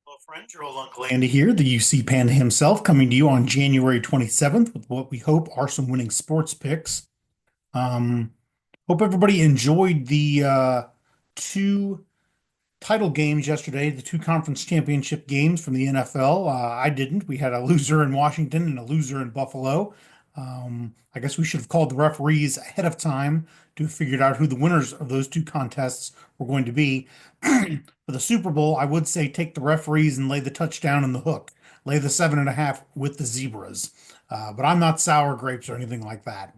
Well, friends, your old Uncle Andy here, the UC Panda himself, coming to you on January 27th with what we hope are some winning sports picks. Um, Hope everybody enjoyed the two title games yesterday, the two conference championship games from the NFL. I didn't. We had a loser in Washington and a loser in Buffalo. I guess we should have called the referees ahead of time to have figured out who the winners of those two contests were going to be. For the Super Bowl, I would say take the referees and lay the touchdown in the hook, lay the 7.5 with the zebras. But I'm not sour grapes or anything like that.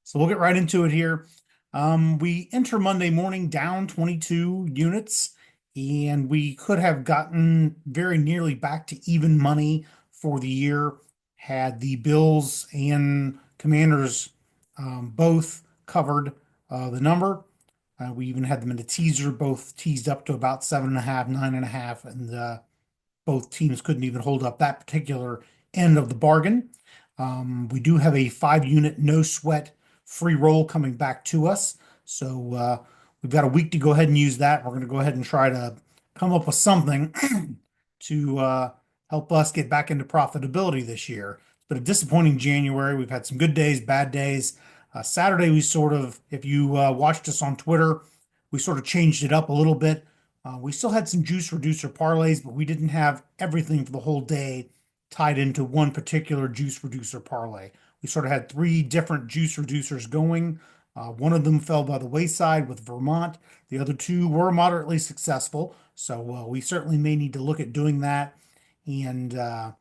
So we'll get right into it here. We enter Monday morning down 22 units, and we could have gotten very nearly back to even money for the year had the Bills and Commanders both covered the number. We even had them in a teaser, both teased up to about 7.5, 9.5, and both teams couldn't even hold up that particular end of the bargain. We do have a 5 unit no sweat free roll coming back to us. So we've got a week to go ahead and use that. We're going to go ahead and try to come up with something to help us get back into profitability this year. It's been a disappointing January. We've had some good days, bad days. Saturday, we sort of, if you watched us on Twitter, we sort of changed it up a little bit. We still had some juice reducer parlays, but we didn't have everything for the whole day tied into one particular juice reducer parlay. We sort of had three different juice reducers going. One of them fell by the wayside with Vermont. The other two were moderately successful. So we certainly may need to look at doing that. And I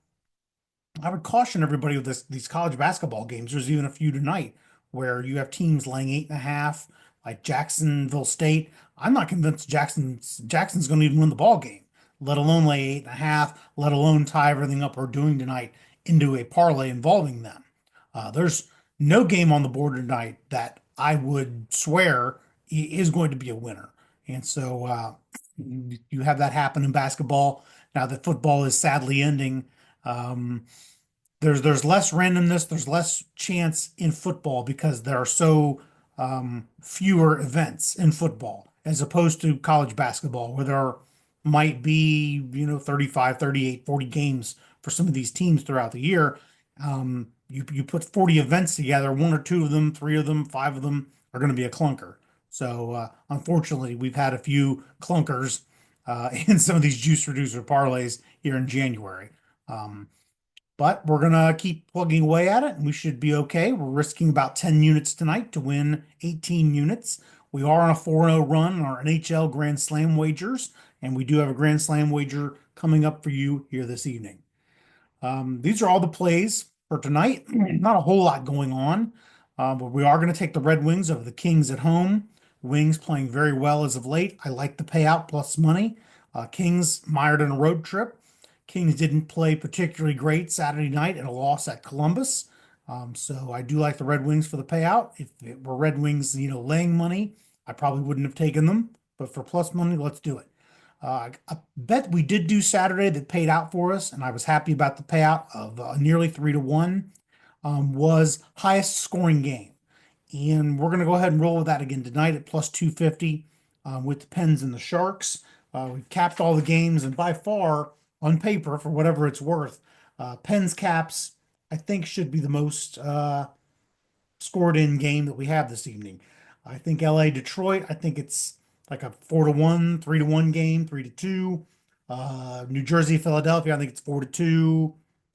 would caution everybody with these college basketball games. There's even a few tonight where you have teams laying 8.5, like Jacksonville State. I'm not convinced Jackson's going to even win the ball game, let alone lay 8.5, let alone tie everything up we're doing tonight into a parlay involving them. There's no game on the board tonight that I would swear is going to be a winner. And so you have that happen in basketball. Now that football is sadly ending. Um, there's less randomness, there's less chance in football because there are so fewer events in football as opposed to college basketball where there might be, 35, 38, 40 games for some of these teams throughout the year. You put 40 events together, one or two of them, three of them, five of them are going to be a clunker. So unfortunately, we've had a few clunkers in some of these juice reducer parlays here in January. Um, but we're gonna keep plugging away at it, and we should be okay. We're risking about 10 units tonight to win 18 units. We are on a 4-0 run on our NHL Grand Slam wagers, and we do have a Grand Slam wager coming up for you here this evening. These are all the plays for tonight. Not a whole lot going on, but we are going to take the Red Wings over the Kings at home. Wings playing very well as of late. I like the payout plus money. Kings mired in a road trip. Kings didn't play particularly great Saturday night in a loss at Columbus. So I do like the Red Wings for the payout. If it were Red Wings, laying money, I probably wouldn't have taken them. But for plus money, let's do it. A bet we did do Saturday that paid out for us, and I was happy about the payout of nearly 3-1, was highest scoring game. And we're going to go ahead and roll with that again tonight at plus 250 with the Pens and the Sharks. We've capped all the games, and by far, on paper, for whatever it's worth, Pens caps, I think, should be the most scored in game that we have this evening. I think LA Detroit, I think it's like a 4-1, 3-1 game, 3-2. New Jersey, Philadelphia, I think it's 4-2,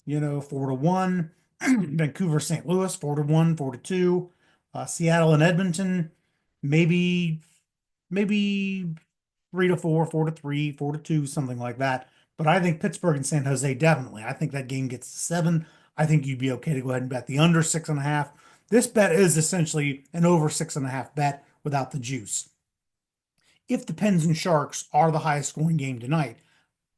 4-1. Vancouver, St. Louis, 4-1, 4-2. Seattle and Edmonton, maybe 3-4, 4-3, 4-2, something like that. But I think Pittsburgh and San Jose definitely. I think that game gets to 7. I think you'd be okay to go ahead and bet the under 6.5. This bet is essentially an over 6.5 bet without the juice. If the Pens and Sharks are the highest scoring game tonight,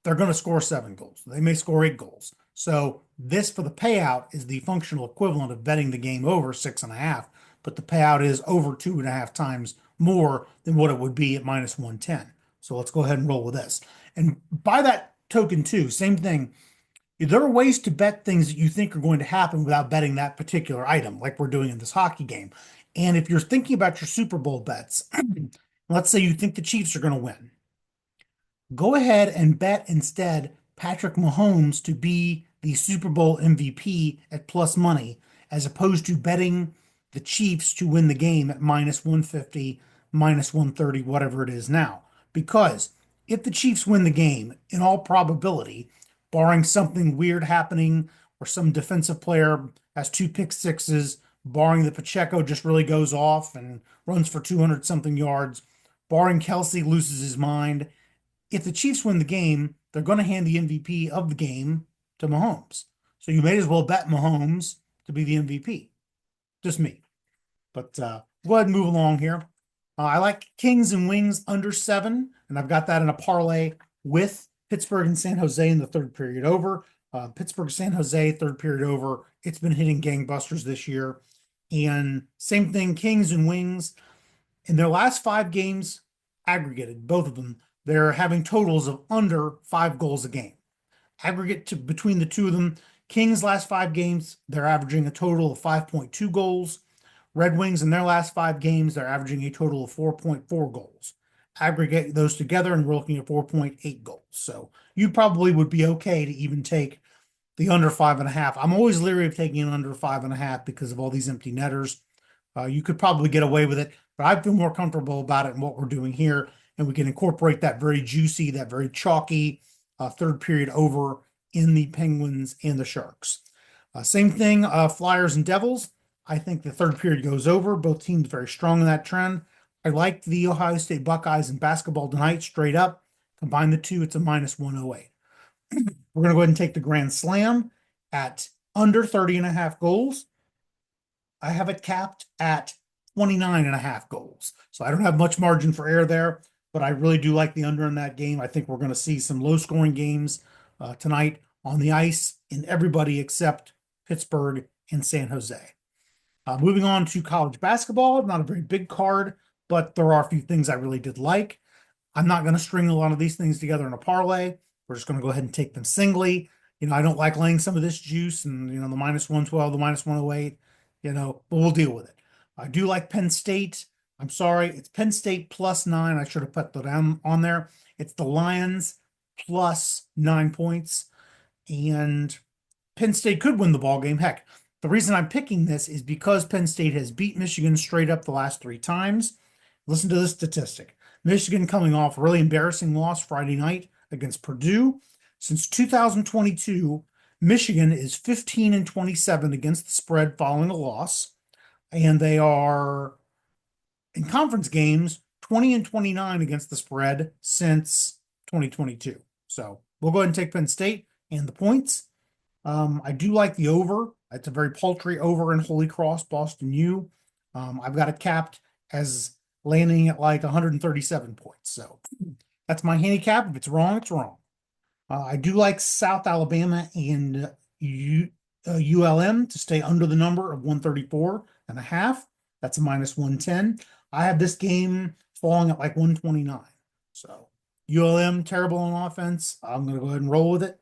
they're going to score 7 goals. They may score 8 goals. So this for the payout is the functional equivalent of betting the game over 6.5, but the payout is over 2.5 times more than what it would be at minus 110. So let's go ahead and roll with this. And by that token too, same thing. There are ways to bet things that you think are going to happen without betting that particular item, like we're doing in this hockey game. And if you're thinking about your Super Bowl bets, let's say you think the Chiefs are going to win. go ahead and bet instead Patrick Mahomes to be the Super Bowl MVP at plus money, as opposed to betting the Chiefs to win the game at minus 150, minus 130, whatever it is now. Because if the Chiefs win the game, in all probability, barring something weird happening or some defensive player has two pick sixes, barring the Pacheco just really goes off and runs for 200 something yards, barring Kelsey loses his mind, if the Chiefs win the game, they're going to hand the MVP of the game to Mahomes. So you may as well bet Mahomes to be the MVP. Just me. But go ahead and move along here. I like Kings and Wings under 7, and I've got that in a parlay with Pittsburgh and San Jose in the third period over. Pittsburgh, San Jose, third period over. It's been hitting gangbusters this year. And same thing, Kings and Wings. In their last 5 games, aggregated, both of them, they're having totals of under 5 goals a game. Aggregate to between the two of them, Kings last 5 games, they're averaging a total of 5.2 goals. Red Wings in their last 5 games, they're averaging a total of 4.4 goals. Aggregate those together, and we're looking at 4.8 goals. So you probably would be okay to even take the under 5.5. I'm always leery of taking an under 5.5 because of all these empty netters. You could probably get away with it, but I feel more comfortable about it and what we're doing here. And we can incorporate that very juicy, that very chalky third period over in the Penguins and the Sharks. Same thing, Flyers and Devils. I think the third period goes over. Both teams very strong in that trend. I like the Ohio State Buckeyes in basketball tonight, straight up. Combine the two, it's a minus 108. We're going to go ahead and take the Grand Slam at under 30.5 goals. I have it capped at 29.5 goals. So I don't have much margin for error there, but I really do like the under in that game. I think we're going to see some low scoring games tonight on the ice in everybody except Pittsburgh and San Jose. Moving on to college basketball, not a very big card, but there are a few things I really did like. I'm not going to string a lot of these things together in a parlay. We're just going to go ahead and take them singly. I don't like laying some of this juice and, the minus 112, the minus 108, but we'll deal with it. I do like Penn State. I'm sorry, it's Penn State plus 9. I should have put that on there. It's the Lions plus 9 points, and Penn State could win the ball game. Heck, the reason I'm picking this is because Penn State has beat Michigan straight up the last 3 times. Listen to this statistic. Michigan coming off a really embarrassing loss Friday night against Purdue. Since 2022, Michigan is 15 and 27 against the spread following a loss, and they are in conference games 20 and 29 against the spread since 2022. So we'll go ahead and take Penn State and the points. I do like the over. It's a very paltry over in Holy Cross, Boston U. I've got it capped as landing at like 137 points. So that's my handicap. If it's wrong, it's wrong. I do like South Alabama and ULM to stay under the number of 134.5. That's a minus 110. I have this game falling at like 129. So ULM, terrible on offense. I'm going to go ahead and roll with it.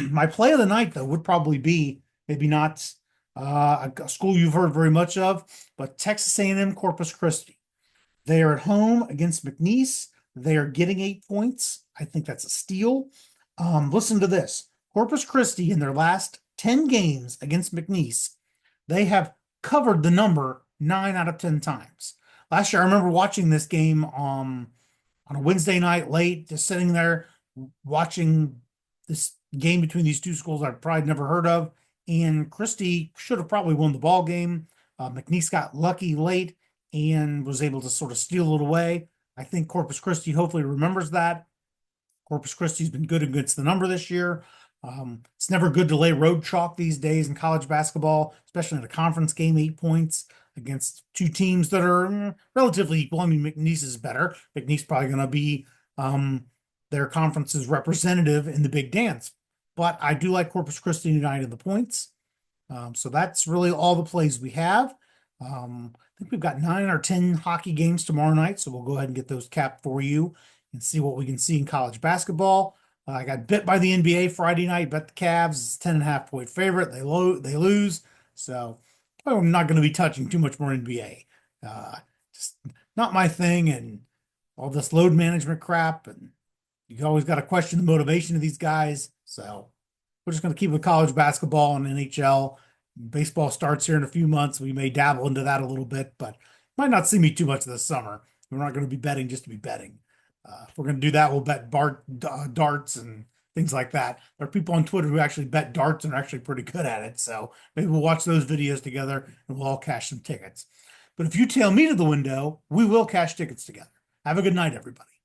My play of the night, though, would probably be maybe not a school you've heard very much of, but Texas A&M Corpus Christi. They are at home against McNeese. They are getting 8 points. I think that's a steal. Listen to this. Corpus Christi, in their last 10 games against McNeese, they have covered the number 9 out of 10 times. Last year, I remember watching this game on a Wednesday night late, just sitting there watching this game between these two schools I've probably never heard of. And Christie should have probably won the ball game. McNeese got lucky late and was able to sort of steal it away. I think Corpus Christi hopefully remembers that. Corpus Christi's been good against the number this year. It's never good to lay road chalk these days in college basketball, especially in a conference game, 8 points against two teams that are relatively equal. I mean, McNeese is better. McNeese probably going to be their conference's representative in the big dance. But I do like Corpus Christi United in the points. So that's really all the plays we have. I think we've got 9 or 10 hockey games tomorrow night, so we'll go ahead and get those capped for you and see what we can see in college basketball. I got bit by the NBA Friday night, bet the Cavs, it's 10.5 point favorite. They lose. So I'm not going to be touching too much more NBA. Just not my thing, and all this load management crap. And You always got to question the motivation of these guys. So we're just going to keep with college basketball and NHL. Baseball starts here in a few months. We may dabble into that a little bit, but might not see me too much this summer. We're not going to be betting just to be betting. If we're going to do that, we'll bet darts and things like that. There are people on Twitter who actually bet darts and are actually pretty good at it. So maybe we'll watch those videos together and we'll all cash some tickets. But if you tail me to the window, we will cash tickets together. Have a good night, everybody.